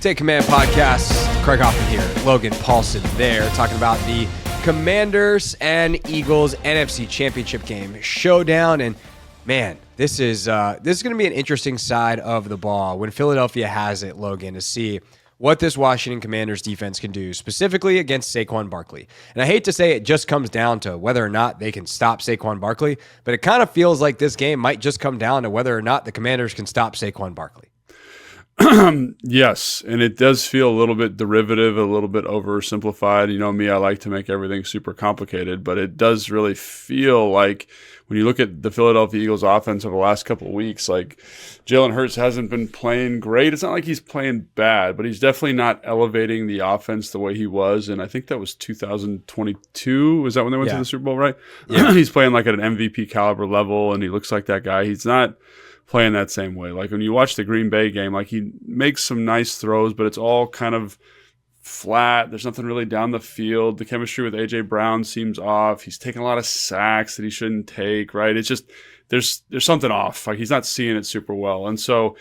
Take Command Podcast. Craig Hoffman here. Logan Paulson there, talking about the Commanders and Eagles NFC Championship game showdown. And man, this is going to be an interesting side of the ball when Philadelphia has it, Logan, to see what this Washington Commanders defense can do, specifically against Saquon Barkley. And I hate to say it just comes down to whether or not they can stop Saquon Barkley, but it kind of feels like this game might just come down to whether or not the Commanders can stop Saquon Barkley. Yes, and it does feel a little bit derivative, a little bit oversimplified. You know me, I like to make everything super complicated, but it does really feel like when you look at the Philadelphia Eagles offense over the last couple of weeks, like Jalen Hurts hasn't been playing great. It's not like he's playing bad, but he's definitely not elevating the offense the way he was. And I think that was 2022. Was that when they went to the Super Bowl, right? Yeah. He's playing like at an MVP caliber level, and he looks like that guy. He's not playing that same way. Like when you watch the Green Bay game, like he makes some nice throws, but it's all kind of flat. There's nothing really down the field. The chemistry with A.J. Brown seems off. He's taking a lot of sacks that he shouldn't take, right? It's just there's something off. Like he's not seeing it super well. And so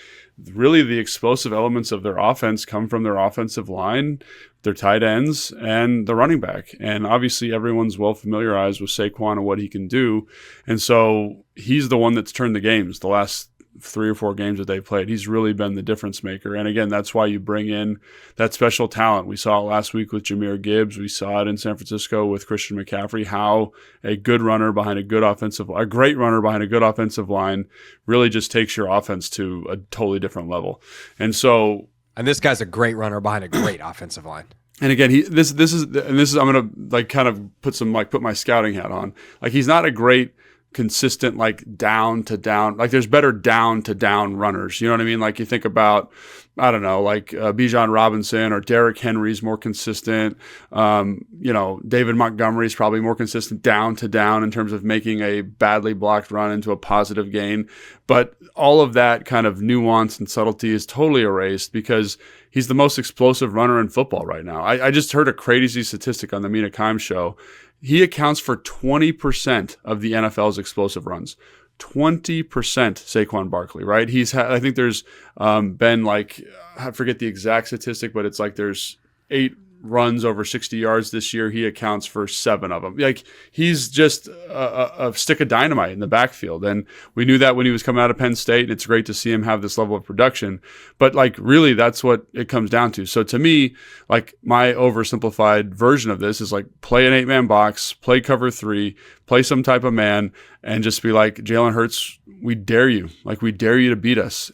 really the explosive elements of their offense come from their offensive line, their tight ends, and the running back. And obviously everyone's well familiarized with Saquon and what he can do. And so he's the one that's turned the games the last 3 or 4 games that they played. He's really been the difference maker. And again, that's why you bring in that special talent. We saw it last week with Jahmyr Gibbs. We saw it in San Francisco with Christian McCaffrey, how a good runner behind a great runner behind a good offensive line really just takes your offense to a totally different level. And this guy's a great runner behind a great offensive line. And again, this is I'm going to like kind of put my scouting hat on. Like he's not a great consistent like down to down, like there's better down to down runners, you know what I mean? Like you think about, I don't know, like Bijan Robinson or Derrick Henry's more consistent. David Montgomery's probably more consistent down to down in terms of making a badly blocked run into a positive gain. But all of that kind of nuance and subtlety is totally erased because he's the most explosive runner in football right now. I just heard a crazy statistic on the Mina Kimes show. He accounts for 20% of the NFL's explosive runs. 20% Saquon Barkley, right? I think there's been like, I forget the exact statistic, but it's like there's 8 runs over 60 yards this year. He accounts for 7 of them. Like he's just a stick of dynamite in the backfield. And we knew that when he was coming out of Penn State. It's great to see him have this level of production, but like really that's what it comes down to. So to me, like my oversimplified version of this is like play an 8-man box, play cover 3, play some type of man, and just be like, Jalen Hurts, we dare you. Like we dare you to beat us.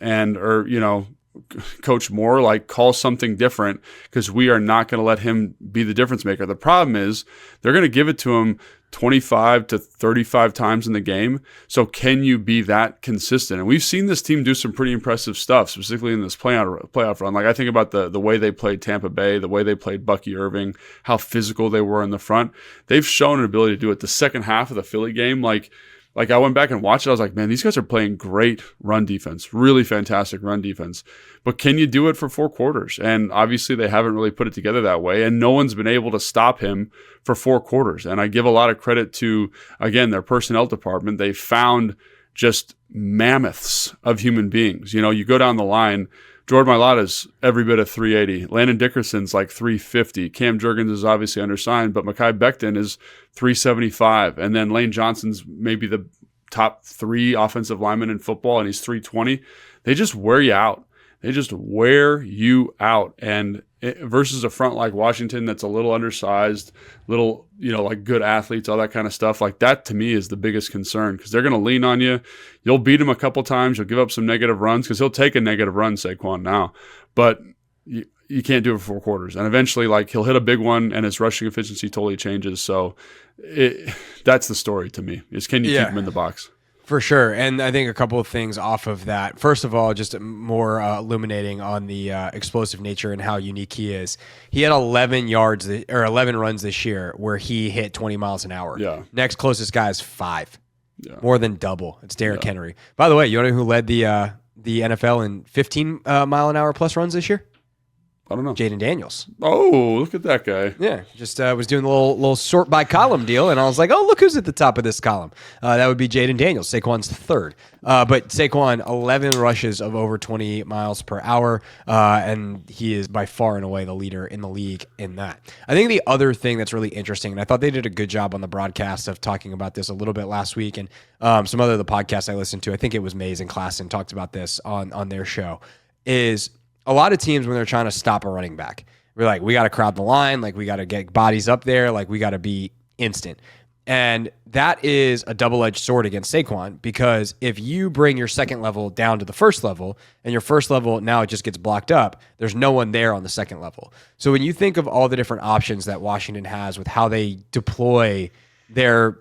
Coach Moore, like call something different because we are not going to let him be the difference maker. The problem is they're going to give it to him 25 to 35 times in the game. So can you be that consistent? And we've seen this team do some pretty impressive stuff, specifically in this playoff run. Like I think about the way they played Tampa Bay, the way they played Bucky Irving, how physical they were in the front. They've shown an ability to do it. The second half of the Philly game, like I went back and watched it. I was like, man, these guys are playing great run defense, really fantastic run defense. But can you do it for 4 quarters? And obviously they haven't really put it together that way. And no one's been able to stop him for 4 quarters. And I give a lot of credit to, again, their personnel department. They found just mammoths of human beings. You know, you go down the line, Jordan Mailata's every bit of 380. Landon Dickerson's like 350. Cam Jurgens is obviously undersigned, but Mekhi Becton is 375. And then Lane Johnson's maybe the top 3 offensive linemen in football, and he's 320. They just wear you out. And versus a front like Washington that's a little undersized, little, like good athletes, all that kind of stuff. Like that to me is the biggest concern because they're going to lean on you. You'll beat him a couple times. You'll give up some negative runs because he'll take a negative run, Saquon, now. But you can't do it for 4 quarters. And eventually, like, he'll hit a big one and his rushing efficiency totally changes. So that's the story to me, is can you keep him in the box? For sure. And I think a couple of things off of that. First of all, just more illuminating on the explosive nature and how unique he is. He had 11 runs this year where he hit 20 miles an hour. Yeah. Next closest guy is 5. Yeah. More than double. It's Derrick Henry. By the way, you know who led the NFL in 15 mile an hour plus runs this year? I don't know. Jaden Daniels. Oh, look at that guy. Yeah, just was doing the little sort by column deal, and I was like, oh, look who's at the top of this column. That would be Jaden Daniels. Saquon's third. But Saquon, 11 rushes of over 20 miles per hour, and he is by far and away the leader in the league in that. I think the other thing that's really interesting, and I thought they did a good job on the broadcast of talking about this a little bit last week, and some other of the podcasts I listened to, I think it was Mays and Klassen talked about this on their show, is a lot of teams when they're trying to stop a running back, we're like, we got to crowd the line, like we got to get bodies up there, like we got to be instant. And that is a double-edged sword against Saquon, because if you bring your second level down to the first level and your first level now it just gets blocked up, there's no one there on the second level. So when you think of all the different options that Washington has with how they deploy their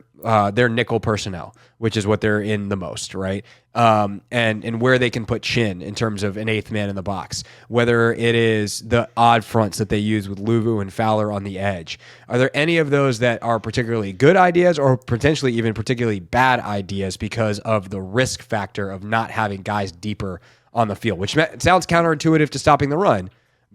nickel personnel, which is what they're in the most, right? And where they can put Chin in terms of an eighth man in the box, whether it is the odd fronts that they use with Luvu and Fowler on the edge. Are there any of those that are particularly good ideas or potentially even particularly bad ideas because of the risk factor of not having guys deeper on the field, which sounds counterintuitive to stopping the run,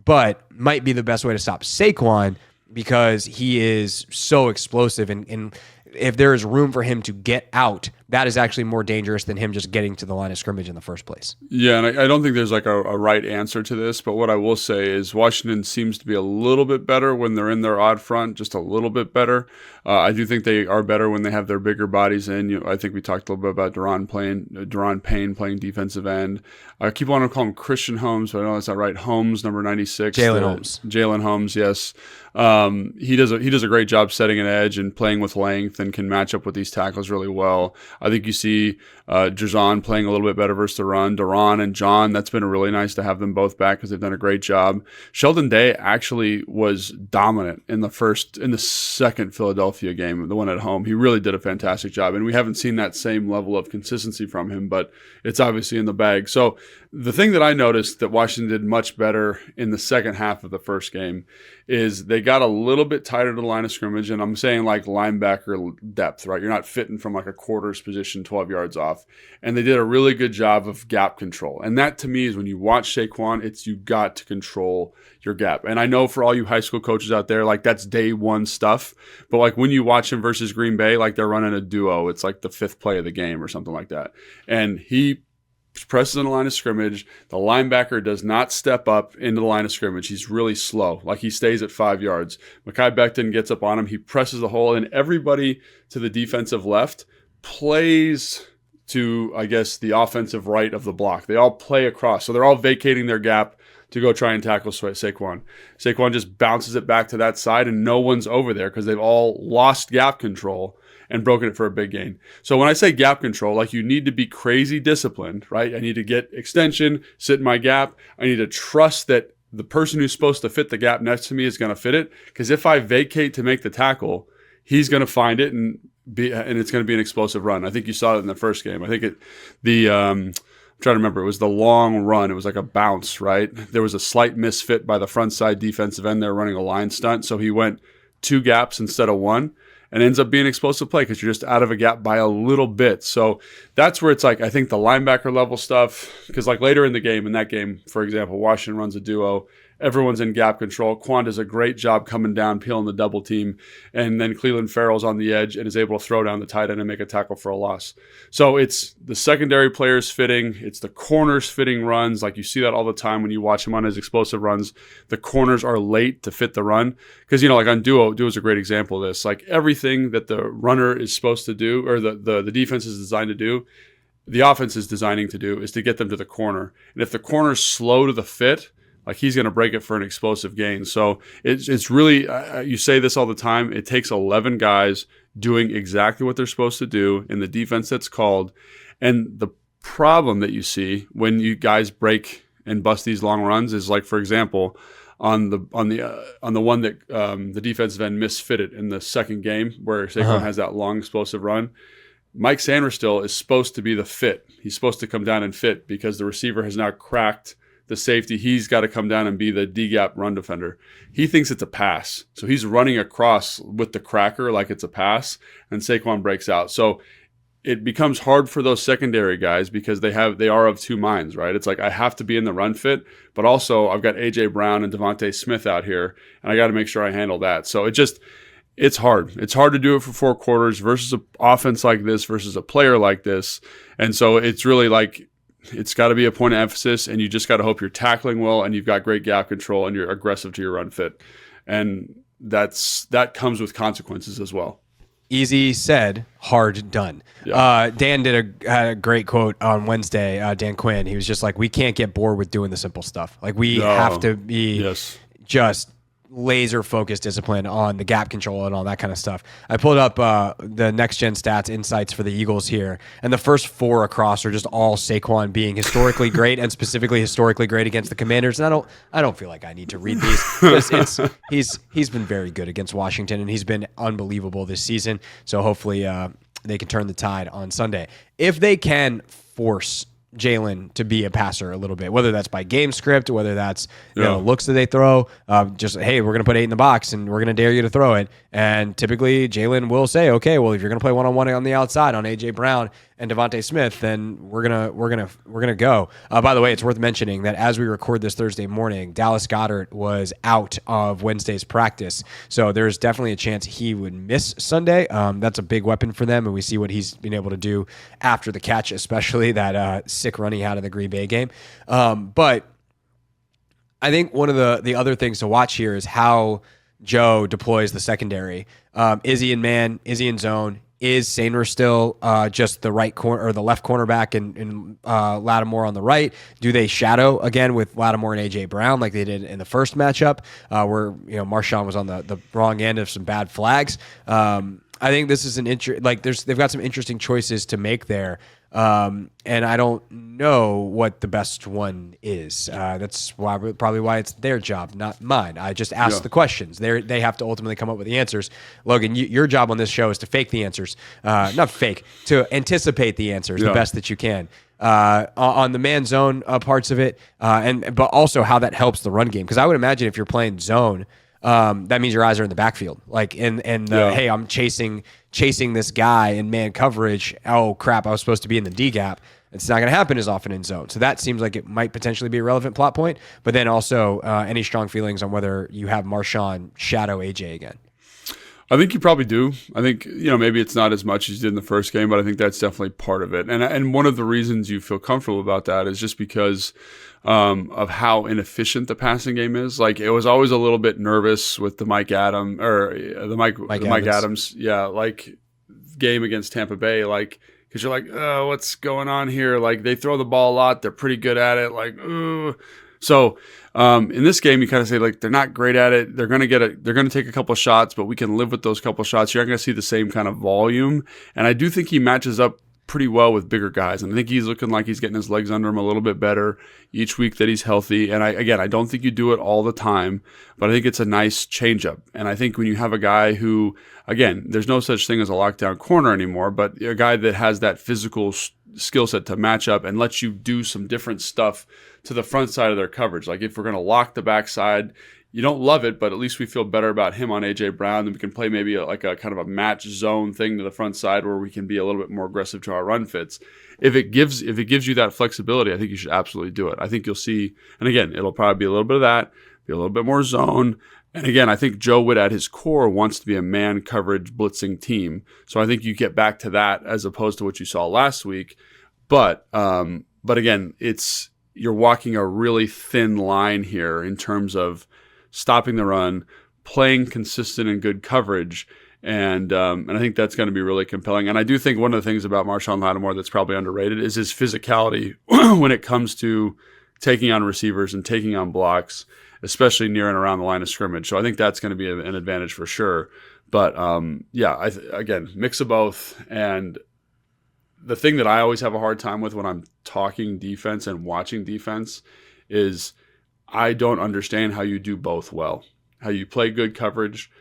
but might be the best way to stop Saquon because he is so explosive and if there is room for him to get out, that is actually more dangerous than him just getting to the line of scrimmage in the first place. Yeah, and I don't think there's like a right answer to this, but what I will say is Washington seems to be a little bit better when they're in their odd front, just a little bit better. I do think they are better when they have their bigger bodies in. I think we talked a little bit about Daron Payne playing defensive end. I keep wanting to call him Christian Holmes, but I know that's not right. Holmes, number 96. Jalen Holmes, yes. He does a great job setting an edge and playing with length and can match up with these tackles really well. I think you see Jazon playing a little bit better versus the run. Daron and John, that's been really nice to have them both back because they've done a great job. Sheldon Day actually was dominant in the second Philadelphia game, the one at home. He really did a fantastic job, and we haven't seen that same level of consistency from him, but it's obviously in the bag. So the thing that I noticed that Washington did much better in the second half of the first game is they got a little bit tighter to the line of scrimmage, and I'm saying like linebacker depth, right? You're not fitting from like a quarters position 12 yards off. And they did a really good job of gap control. And that to me is when you watch Saquon, it's you got to control your gap. And I know for all you high school coaches out there, like that's day one stuff. But like when you watch him versus Green Bay, like they're running a duo. It's like the fifth play of the game or something like that. And he presses in the line of scrimmage. The linebacker does not step up into the line of scrimmage. He's really slow. Like he stays at 5 yards. Mekhi Becton gets up on him. He presses the hole, and everybody to the defensive left plays to, I guess, the offensive right of the block. They all play across. So they're all vacating their gap to go try and tackle Saquon. Saquon just bounces it back to that side, and no one's over there because they've all lost gap control and broken it for a big gain. So when I say gap control, like you need to be crazy disciplined, right? I need to get extension, sit in my gap. I need to trust that the person who's supposed to fit the gap next to me is going to fit it. Because if I vacate to make the tackle, he's going to find it and it's going to be an explosive run. I think you saw it in the first game. I think I'm trying to remember. It was the long run. It was like a bounce, right? There was a slight misfit by the front side defensive end there running a line stunt. So he went 2 gaps instead of 1. And ends up being an explosive play because you're just out of a gap by a little bit. So that's where it's like, I think the linebacker level stuff, because like later in the game, in that game, for example, Washington runs a duo. Everyone's in gap control. Quan does a great job coming down, peeling the double team. And then Cleveland Farrell's on the edge and is able to throw down the tight end and make a tackle for a loss. So it's the secondary players fitting. It's the corners fitting runs. Like you see that all the time when you watch him on his explosive runs. The corners are late to fit the run. Because, like on duo is a great example of this. Like everything that the runner is supposed to do, or the defense is designed to do, the offense is designing to do, is to get them to the corner. And if the corner's slow to the fit, like he's going to break it for an explosive gain. So it's really, you say this all the time, it takes 11 guys doing exactly what they're supposed to do in the defense that's called. And the problem that you see when you guys break and bust these long runs is like, for example, on the one that the defensive end misfitted in the second game where Saquon has that long explosive run. Mike Sanderstill is supposed to be the fit. He's supposed to come down and fit because the receiver has now cracked the safety. He's got to come down and be the D-gap run defender. He thinks it's a pass. So he's running across with the cracker like it's a pass, and Saquon breaks out. So it becomes hard for those secondary guys because they are of two minds, right? It's like I have to be in the run fit, but also I've got AJ Brown and DeVonta Smith out here, and I got to make sure I handle that. So it's hard. It's hard to do it for 4 quarters versus an offense like this versus a player like this. And so it's really like it's got to be a point of emphasis, and you just got to hope you're tackling well and you've got great gap control and you're aggressive to your run fit. And that comes with consequences as well. Easy said, hard done. Yeah. Dan had a great quote on Wednesday, Dan Quinn. He was just like, we can't get bored with doing the simple stuff. Like, we have to be just laser focused discipline on the gap control and all that kind of stuff. I pulled up the next gen stats insights for the Eagles here, and the first 4 across are just all Saquon being historically great and specifically historically great against the Commanders. And I don't feel like I need to read these. He's been very good against Washington, and he's been unbelievable this season. So hopefully they can turn the tide on Sunday. If they can force Jalen to be a passer a little bit, whether that's by game script, whether that's looks that they throw, just hey, we're gonna put 8 in the box and we're gonna dare you to throw it. And typically Jalen will say, okay, well, if you're gonna play 1-on-1 on the outside on AJ Brown and DeVonta Smith, then we're gonna go. By the way, it's worth mentioning that as we record this Thursday morning, Dallas Goedert was out of Wednesday's practice, so there's definitely a chance he would miss Sunday. That's a big weapon for them, and we see what he's been able to do after the catch, especially that sick run he had in the Green Bay game. But I think one of the other things to watch here is how Joe deploys the secondary. Is he in man? Is he in zone? Is Sainer still just the right corner or the left cornerback and Lattimore on the right? Do they shadow again with Lattimore and AJ Brown like they did in the first matchup, where Marshawn was on the wrong end of some bad flags? I think this is they've got some interesting choices to make there. And I don't know what the best one is. That's probably why it's their job, not mine. I just ask the questions. They have to ultimately come up with the answers. Logan, your job on this show is to fake the answers, not fake, to anticipate the answers the best that you can. On the man zone parts of it, but also how that helps the run game. Because I would imagine if you're playing zone, that means your eyes are in the backfield. Like hey, I'm chasing this guy in man coverage. Oh crap, I was supposed to be in the D gap. It's not going to happen as often in zone. So that seems like it might potentially be a relevant plot point. But then also any strong feelings on whether you have Marshawn shadow AJ again? I think you probably do. I think, maybe it's not as much as you did in the first game, but I think that's definitely part of it. And one of the reasons you feel comfortable about that is just because of how inefficient the passing game is. Like, it was always a little bit nervous with the Mike Adams game against Tampa Bay, because you're like, oh, what's going on here? Like, they throw the ball a lot. They're pretty good at it. Like, ooh. So in this game, you kind of say, like, they're not great at it. They're going to take a couple shots, but we can live with those couple shots. You're not going to see the same kind of volume. And I do think he matches up pretty well with bigger guys. And I think he's looking like he's getting his legs under him a little bit better each week that he's healthy. And I don't think you do it all the time, but I think it's a nice changeup. And I think when you have a guy who, again, there's no such thing as a lockdown corner anymore, but a guy that has that physical skill set to match up and lets you do some different stuff to the front side of their coverage. Like, if we're going to lock the backside, you don't love it, but at least we feel better about him on AJ Brown. And we can play maybe a kind of a match zone thing to the front side where we can be a little bit more aggressive to our run fits. If it gives you that flexibility, I think you should absolutely do it. I think you'll see, and again, it'll probably be a little bit of that, be a little bit more zone. And again, I think Joe Wood at his core wants to be a man coverage blitzing team. So I think you get back to that as opposed to what you saw last week. But again, you're walking a really thin line here in terms of stopping the run, playing consistent and good coverage, and I think that's going to be really compelling. And I do think one of the things about Marshawn Lattimore that's probably underrated is his physicality when it comes to taking on receivers and taking on blocks, especially near and around the line of scrimmage. So I think that's going to be an advantage for sure. But again, mix of both. And the thing that I always have a hard time with when I'm talking defense and watching defense is I don't understand how you do both well, how you play good coverage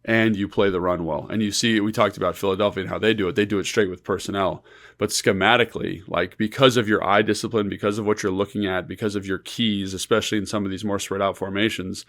and you play the run well. And you see, we talked about Philadelphia and how they do it straight with personnel. But schematically, like, because of your eye discipline, because of what you're looking at, because of your keys, especially in some of these more spread out formations,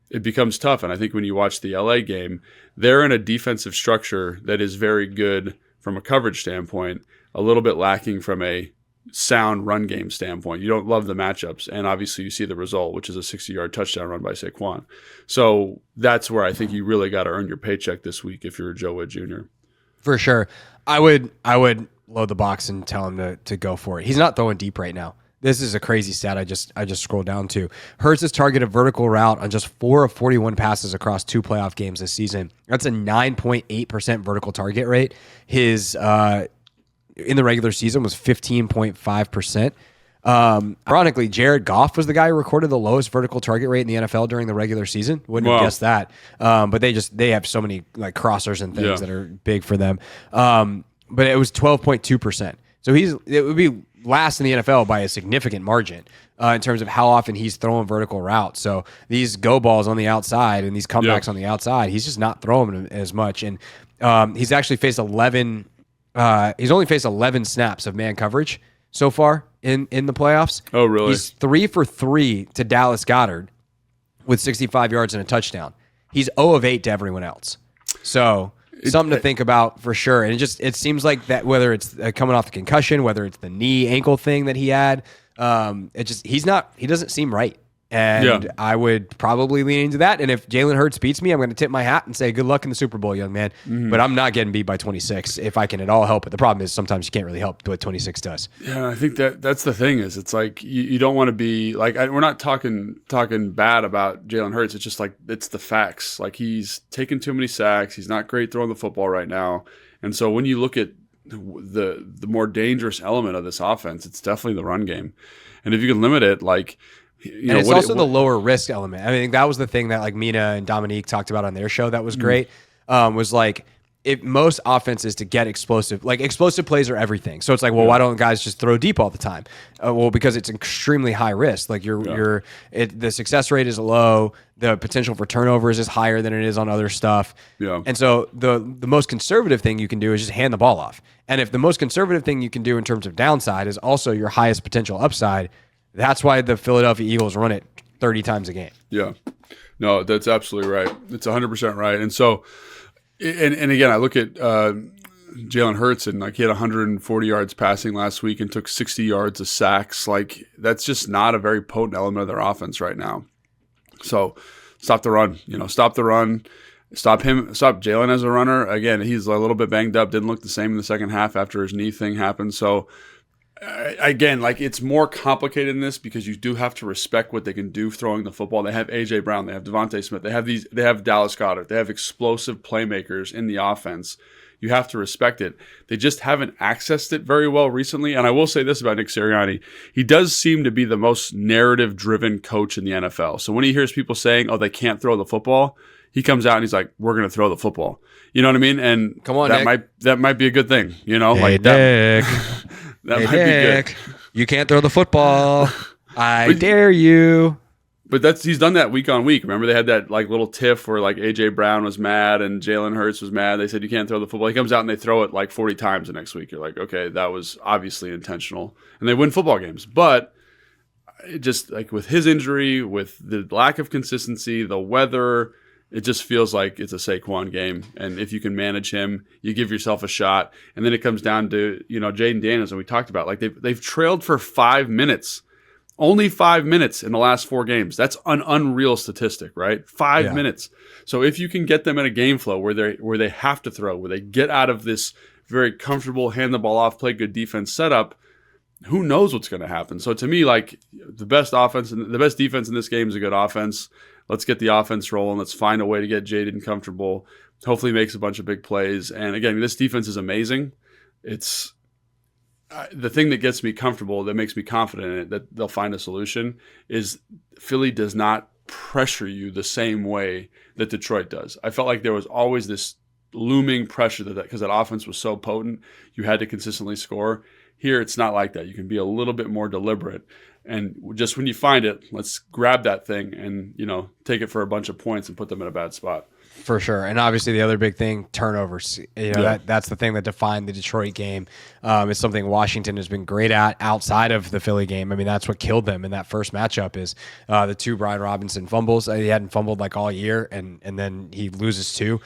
it becomes tough. And I think when you watch the LA game, they're in a defensive structure that is very good from a coverage standpoint, a little bit lacking from a sound run game standpoint. You don't love the matchups, and obviously you see the result, which is a 60-yard touchdown run by Saquon. So that's where I think you really got to earn your paycheck this week if you're a Joe Wood Jr. For sure. I would load the box and tell him to go for it. He's not throwing deep right now. This is a crazy stat I just scrolled down to. Hurts has targeted vertical route on just 4 of 41 passes across 2 playoff games this season. That's a 9.8% vertical target rate. His in the regular season was 15.5%. Ironically, Jared Goff was the guy who recorded the lowest vertical target rate in the NFL during the regular season. Wouldn't have guessed that. But they have so many like crossers and things that are big for them. But it was 12.2%. So it would be last in the NFL by a significant margin in terms of how often he's throwing vertical routes. So these go balls on the outside and these comebacks on the outside, he's just not throwing them as much. And he's actually faced 11. He's only faced 11 snaps of man coverage so far in the playoffs. Oh, really? He's 3 for 3 to Dallas Goedert with 65 yards and a touchdown. He's 0 of 8 to everyone else. So something to think about for sure. And it seems like that, whether it's coming off the concussion, whether it's the knee ankle thing that he had, he doesn't seem right. And I would probably lean into that. And if Jalen Hurts beats me, I'm going to tip my hat and say, good luck in the Super Bowl, young man. Mm-hmm. But I'm not getting beat by 26 if I can at all help it. The problem is sometimes you can't really help what 26 does. Yeah, I think that's the thing is it's like you don't want to be like we're not talking bad about Jalen Hurts. It's just like it's the facts. Like he's taken too many sacks. He's not great throwing the football right now. And so when you look at the more dangerous element of this offense, it's definitely the run game. And if you can limit it, like – and it's also the lower risk element. I mean, that was the thing that like Mina and Dominique talked about on their show that was great, was like most offenses to get explosive plays are everything. So it's like, well, why don't guys just throw deep all the time? Well, because it's extremely high risk. Like the success rate is low. The potential for turnovers is higher than it is on other stuff. Yeah. And so the most conservative thing you can do is just hand the ball off. And if the most conservative thing you can do in terms of downside is also your highest potential upside, that's why the Philadelphia Eagles run it 30 times a game. Yeah. No, that's absolutely right. It's 100% right. And so, and again, I look at Jalen Hurts and like he had 140 yards passing last week and took 60 yards of sacks. Like that's just not a very potent element of their offense right now. So stop the run, stop the run. Stop Jalen as a runner. Again, he's a little bit banged up. Didn't look the same in the second half after his knee thing happened. So, again, like it's more complicated than this because you do have to respect what they can do throwing the football. They have AJ Brown, they have DeVonta Smith, they have Dallas Goedert, they have explosive playmakers in the offense. You have to respect it. They just haven't accessed it very well recently. And I will say this about Nick Sirianni. He does seem to be the most narrative-driven coach in the NFL. So when he hears people saying, oh, they can't throw the football, he comes out and he's like, we're going to throw the football. You know what I mean? And come on, that might be a good thing, Hey, like Nick. that hey, might be good. You can't throw the football. I dare you. But he's done that week on week. Remember they had that like little tiff where like AJ Brown was mad and Jalen Hurts was mad. They said you can't throw the football. He comes out and they throw it like 40 times the next week. You're like, okay, that was obviously intentional. And they win football games. But it just like with his injury, with the lack of consistency, the weather, it just feels like it's a Saquon game. And if you can manage him, you give yourself a shot. And then it comes down to, Jaden Daniels, and we talked about, like they've trailed for 5 minutes. Only 5 minutes in the last 4 games. That's an unreal statistic, right? 5 minutes. So if you can get them in a game flow where they have to throw, where they get out of this very comfortable hand the ball off, play good defense setup, who knows what's going to happen? So to me, like the best offense and the best defense in this game is a good offense. Let's get the offense rolling. Let's find a way to get Jaden comfortable. Hopefully makes a bunch of big plays. And again, this defense is amazing. It's the thing that gets me comfortable, that makes me confident in it, that they'll find a solution, is Philly does not pressure you the same way that Detroit does. I felt like there was always this looming pressure that because that offense was so potent, you had to consistently score. Here, it's not like that. You can be a little bit more deliberate. And just when you find it, let's grab that thing and, take it for a bunch of points and put them in a bad spot. For sure. And obviously the other big thing, turnovers. That's the thing that defined the Detroit game. It's something Washington has been great at outside of the Philly game. I mean, that's what killed them in that first matchup is the 2 Brian Robinson fumbles. He hadn't fumbled like all year, and then he loses 2.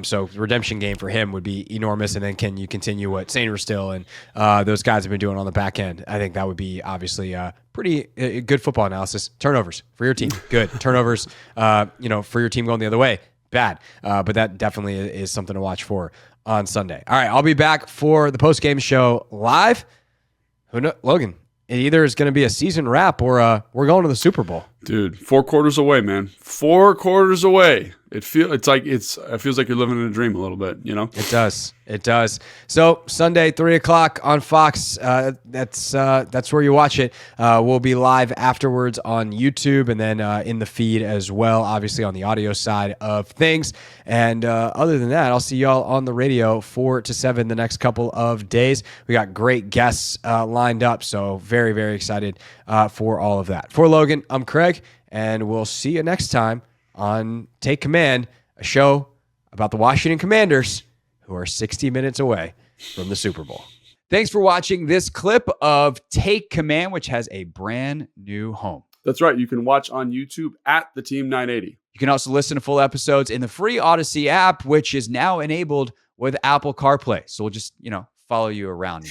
So redemption game for him would be enormous. And then can you continue what Sainer still and those guys have been doing on the back end? I think that would be obviously pretty good football analysis. Turnovers for your team, good. Turnovers, for your team going the other way, bad. But that definitely is something to watch for on Sunday. All right, I'll be back for the post-game show live. Who knows, Logan? It either is going to be a season wrap or we're going to the Super Bowl. Dude, 4 quarters away, man. 4 quarters away. It feels like you're living in a dream a little bit, you know? It does. It does. So Sunday, 3:00 on Fox. That's where you watch it. We'll be live afterwards on YouTube and then in the feed as well, obviously on the audio side of things. And other than that, I'll see y'all on the radio 4 to 7 the next couple of days. We got great guests lined up, so very, very excited for all of that. For Logan, I'm Craig, and we'll see you next time on Take Command, a show about the Washington Commanders, who are 60 minutes away from the Super Bowl. Thanks for watching this clip of Take Command, which has a brand new home. That's right. You can watch on YouTube at the Team 980. You can also listen to full episodes in the free Odyssey app, which is now enabled with Apple CarPlay. So we'll just, follow you around.